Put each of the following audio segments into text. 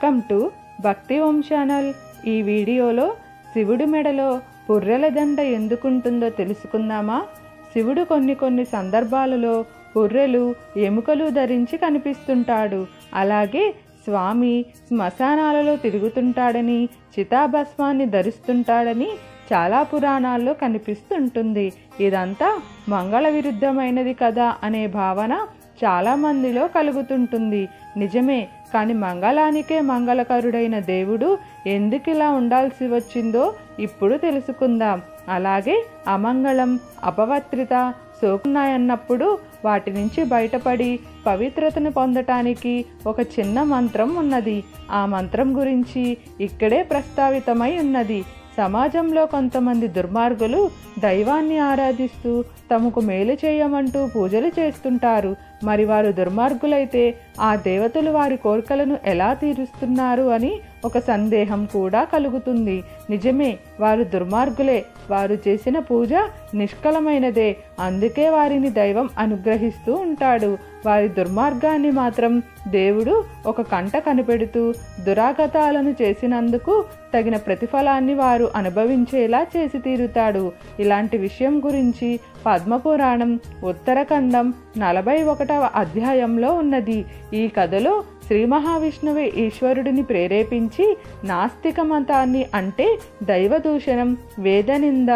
Welcome to భక్తి ఓం channel. ఈ వీడియోలో శివుడి మెడలో పుర్రెల దండ ఎందుకుంటుందో తెలుసుకుందామా? శివుడు కొన్ని సందర్భాలలో పుర్రెలు ఎముకలు ధరించి కనిపిస్తుంటాడు. అలాగే స్వామి శ్మశానాలలో తిరుగుతుంటాడని, చితాభస్మాన్ని ధరిస్తుంటాడని చాలా పురాణాల్లో కనిపిస్తుంటుంది. ఇదంతా మంగళ విరుద్ధమైనది కదా అనే భావన చాలా మందిలో కలుగుతుంటుంది. నిజమే, కానీ మంగళానికే మంగళకరుడైన దేవుడు ఎందుకిలా ఉండాల్సి వచ్చిందో ఇప్పుడు తెలుసుకుందాం. అలాగే అమంగళం, అపవిత్రత సోకున్నాయన్నప్పుడు వాటి నుంచి బయటపడి పవిత్రతను పొందటానికి ఒక చిన్న మంత్రం ఉన్నది. ఆ మంత్రం గురించి ఇక్కడే ప్రస్తావితమై ఉన్నది. సమాజంలో కొంతమంది దుర్మార్గులు దైవాన్ని ఆరాధిస్తూ తమకు మేలు చేయమంటూ పూజలు చేస్తుంటారు. మరి వారు దుర్మార్గులైతే ఆ దేవతలు వారి కోరికలను ఎలా తీరుస్తున్నారు అని ఒక సందేహం కూడా కలుగుతుంది. నిజమే, వారు దుర్మార్గులే. వారు చేసిన పూజ నిష్కలమైనదే. అందుకే వారిని దైవం అనుగ్రహిస్తూ ఉంటాడు. వారి దుర్మార్గాన్ని మాత్రం దేవుడు ఒక కంట కనిపెడుతూ దురాగతాలను చేసినందుకు తగిన ప్రతిఫలాన్ని వారు అనుభవించేలా చేసి తీరుతాడు. ఇలాంటి విషయం గురించి పద్మపురాణం ఉత్తరఖండం 41వ అధ్యాయంలో ఉన్నది. ఈ కథలో శ్రీ మహావిష్ణువే ఈశ్వరుడిని ప్రేరేపించి నాస్తిక మతాన్ని, అంటే దైవదూషణం, వేదనింద,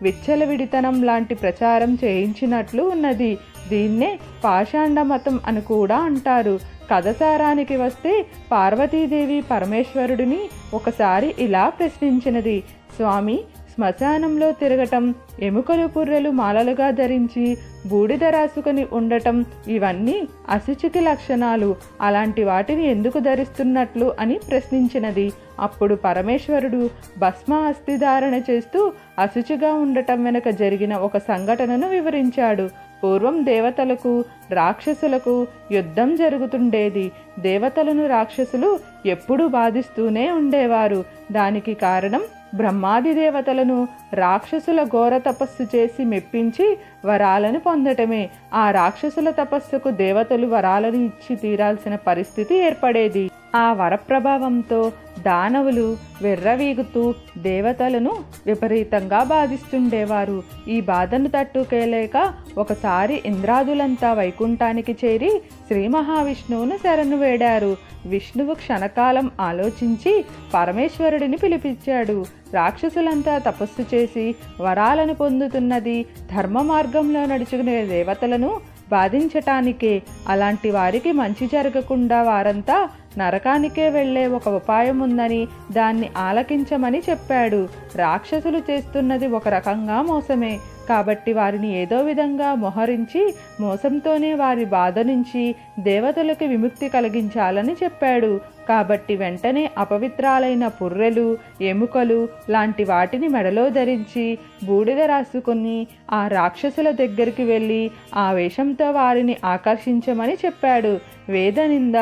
విచ్చలవిడితనం లాంటి ప్రచారం చేయించినట్లు ఉన్నది. దీన్నే పాషాండ మతం అని కూడా అంటారు. కథ సారానికి వస్తే పార్వతీదేవి పరమేశ్వరుడిని ఒకసారి ఇలా ప్రశ్నించినది: స్వామి, శ్మశానంలో తిరగటం, ఎముకలు పుర్రెలు మాలలుగా ధరించి బూడిద రాసుకొని ఉండటం ఇవన్నీ అశుచికి లక్షణాలు. అలాంటి వాటిని ఎందుకు ధరిస్తున్నట్లు అని ప్రశ్నించినది. అప్పుడు పరమేశ్వరుడు భస్మ అస్థిధారణ చేస్తూ అశుచిగా ఉండటం వెనుక జరిగిన ఒక సంఘటనను వివరించాడు. పూర్వం దేవతలకు రాక్షసులకు యుద్ధం జరుగుతుండేది. దేవతలను రాక్షసులు ఎప్పుడూ బాధిస్తూనే ఉండేవారు. దానికి కారణం బ్రహ్మాది దేవతలను రాక్షసుల ఘోర తపస్సు చేసి మెప్పించి వరాలను పొందటమే. ఆ రాక్షసుల తపస్సుకు దేవతలు వరాలను ఇచ్చి తీరాల్సిన పరిస్థితి ఏర్పడేది. ఆ వరప్రభావంతో దానవులు వెర్రవీగుతూ దేవతలను విపరీతంగా బాధిస్తుండేవారు. ఈ బాధను తట్టుకోలేక ఒకసారి ఇంద్రాదులంతా వైకుంఠానికి చేరి శ్రీ మహావిష్ణువును శరణు వేడారు. విష్ణువు క్షణకాలం ఆలోచించి పరమేశ్వరుడిని పిలిపించాడు. రాక్షసులంతా తపస్సు చేసి వరాలను పొందుతున్నది ధర్మ మార్గంలో నడుచుకునే దేవతలను బాధించటానికే. అలాంటి వారికి మంచి జరగకుండా వారంతా నరకానికే వెళ్లే ఒక ఉపాయం ఉందని దాన్ని ఆలకించమని చెప్పాడు. రాక్షసులు చేస్తున్నది ఒక రకంగా మోసమే. కాబట్టి వారిని ఏదో విధంగా మోహరించి మోసంతోనే వారి బాధ నుంచి దేవతలకు విముక్తి కలిగించాలని చెప్పాడు. కాబట్టి వెంటనే అపవిత్రాలైన పుర్రెలు, ఎముకలు లాంటి వాటిని మెడలో ధరించి బూడిద రాసుకొని ఆ రాక్షసుల దగ్గరికి వెళ్ళి ఆ వేషంతో వారిని ఆకర్షించమని చెప్పాడు. వేదనింద,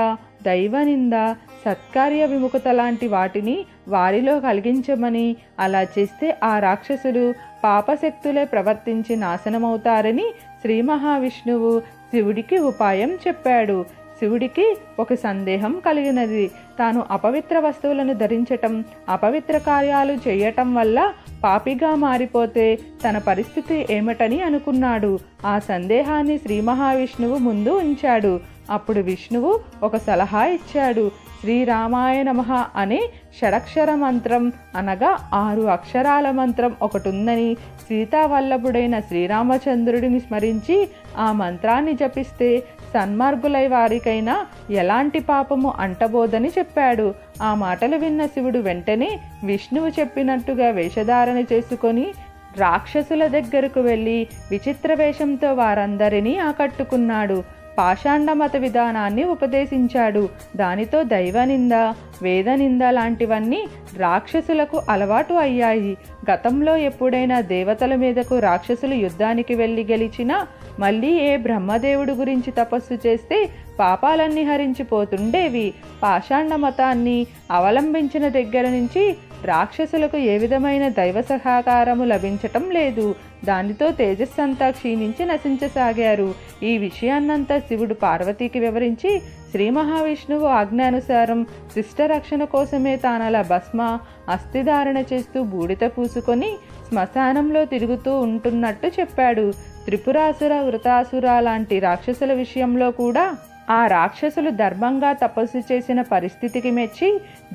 దైవనింద, సత్కార్య విముఖత లాంటి వాటిని వారిలో కలిగించమని, అలా చేస్తే ఆ రాక్షసులు పాపశక్తులే ప్రవర్తించి నాశనమవుతారని శ్రీ మహావిష్ణువు శివుడికి ఉపాయం చెప్పాడు. శివుడికి ఒక సందేహం కలిగినది. తాను అపవిత్ర వస్తువులను ధరించటం, అపవిత్ర కార్యాలు చేయటం వల్ల పాపిగా మారిపోతే తన పరిస్థితి ఏమిటని అనుకున్నాడు. ఆ సందేహాన్ని శ్రీ మహావిష్ణువు ముందు ఉంచాడు. అప్పుడు విష్ణువు ఒక సలహా ఇచ్చాడు. శ్రీరామాయ నమః అనే షడక్షర మంత్రం, అనగా 6 అక్షరాల మంత్రం ఒకటి ఉందని, సీతావల్లభుడైన శ్రీరామచంద్రుడిని స్మరించి ఆ మంత్రాన్ని జపిస్తే సన్మార్గులై వారికైనా ఎలాంటి పాపము అంటబోదని చెప్పాడు. ఆ మాటలు విన్న శివుడు వెంటనే విష్ణువు చెప్పినట్టుగా వేషధారణ చేసుకొని రాక్షసుల దగ్గరకు వెళ్ళి విచిత్ర వేషంతో వారందరినీ ఆకట్టుకున్నాడు. పాషాండ మత విధానాన్ని ఉపదేశించాడు. దానితో దైవనింద, వేదనింద లాంటివన్నీ రాక్షసులకు అలవాటు అయ్యాయి. గతంలో ఎప్పుడైనా దేవతల మీదకు రాక్షసులు యుద్ధానికి వెళ్ళి గెలిచినా మళ్ళీ ఏ బ్రహ్మదేవుడు గురించి తపస్సు చేస్తే పాపాలన్నీ హరించిపోతుండేవి. పాషాండ మతాన్ని అవలంబించిన దగ్గర నుంచి రాక్షసులకు ఏ విధమైన దైవ సహకారము లభించటం లేదు. దానితో తేజస్సంతా క్షీణించి నశించసాగారు. ఈ విషయాన్నంతా శివుడు పార్వతీకి వివరించి శ్రీ మహావిష్ణువు ఆజ్ఞానుసారం శిష్ట రక్షణ కోసమే తానలా భస్మ అస్థిధారణ చేస్తూ బూడిద పూసుకొని శ్మశానంలో తిరుగుతూ ఉంటున్నట్టు చెప్పాడు. త్రిపురాసుర వృతాసుర లాంటి రాక్షసుల విషయంలో కూడా ఆ రాక్షసులు ధర్మంగా తపస్సు చేసిన పరిస్థితికి మెచ్చి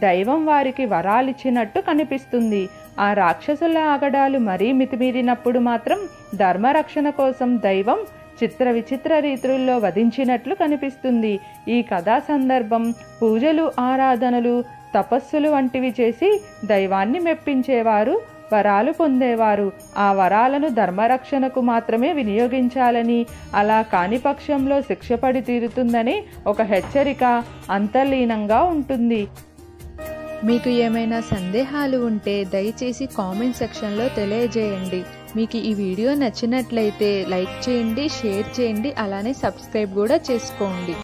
దైవం వారికి వరాలిచ్చినట్టు కనిపిస్తుంది. ఆ రాక్షసుల ఆగడాలు మరీ మితిమీరినప్పుడు మాత్రం ధర్మరక్షణ కోసం దైవం చిత్ర విచిత్ర రీతుల్లో వధించినట్లు కనిపిస్తుంది. ఈ కథా సందర్భం పూజలు, ఆరాధనలు, తపస్సులు వంటివి చేసి దైవాన్ని మెప్పించేవారు వరాలు పొందేవారు. ఆ వరాలను ధర్మరక్షణకు మాత్రమే వినియోగించాలని, అలా కాని పక్షంలో శిక్ష పడి తీరుతుందని ఒక హెచ్చరిక అంతర్లీనంగా ఉంటుంది. మీకు ఏమైనా సందేహాలు ఉంటే దయచేసి కామెంట్ సెక్షన్లో తెలియజేయండి. మీకు ఈ వీడియో నచ్చినట్లయితే లైక్ చేయండి, షేర్ చేయండి, అలానే సబ్స్క్రైబ్ కూడా చేసుకోండి.